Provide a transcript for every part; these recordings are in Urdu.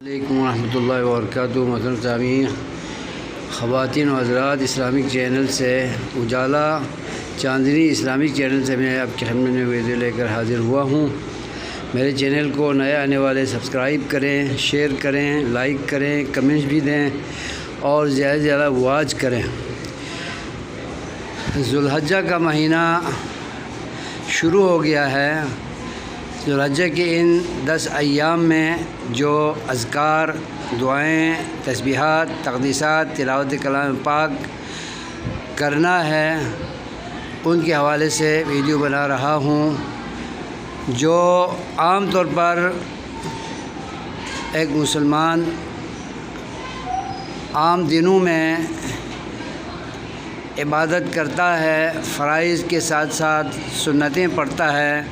علیکم ورحمۃ اللہ وبرکاتہ۔ محترم سامعین، خواتین و حضرات، اسلامک چینل سے اجالا چاندنی اسلامک چینل سے میں آپ کی خدمت میں ویڈیو لے کر حاضر ہوا ہوں۔ میرے چینل کو نئے آنے والے سبسکرائب کریں، شیئر کریں، لائک کریں، کمنٹس بھی دیں اور زیادہ سے زیادہ واچ کریں۔ ذوالحجہ کا مہینہ شروع ہو گیا ہے۔ ذوالحجہ کے ان 10 ایام میں جو اذکار، دعائیں، تسبیحات، تقدیسات، تلاوت کلام پاک کرنا ہے، ان کے حوالے سے ویڈیو بنا رہا ہوں۔ جو عام طور پر ایک مسلمان عام دنوں میں عبادت کرتا ہے، فرائض کے ساتھ ساتھ سنتیں پڑھتا ہے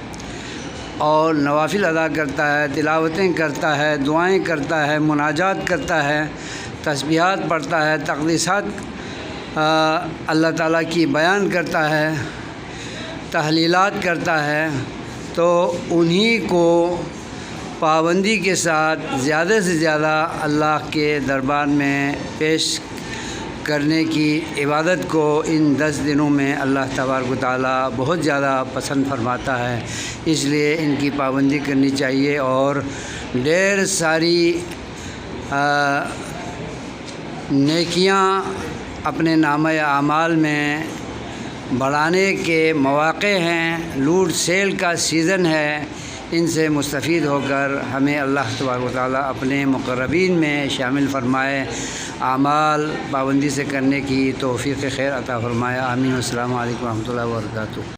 اور نوافل ادا کرتا ہے، تلاوتیں کرتا ہے، دعائیں کرتا ہے، مناجات کرتا ہے، تسبیحات پڑھتا ہے، تقدیسات اللہ تعالیٰ کی بیان کرتا ہے، تحلیلات کرتا ہے، تو انہی کو پابندی کے ساتھ زیادہ سے زیادہ اللہ کے دربار میں پیش کرنے کی عبادت کو ان 10 دنوں میں اللہ تبارک و تعالیٰ بہت زیادہ پسند فرماتا ہے۔ اس لیے ان کی پابندی کرنی چاہیے اور ڈھیر ساری نیکیاں اپنے نامہ اعمال میں بڑھانے کے مواقع ہیں۔ لوٹ سیل کا سیزن ہے، ان سے مستفید ہو کر ہمیں اللہ تبارک و تعالیٰ اپنے مقربین میں شامل فرمائے، اعمال پابندی سے کرنے کی توفیق خیر عطا فرمائے۔ آمین۔ السلام علیکم ورحمۃ اللہ وبرکاتہ۔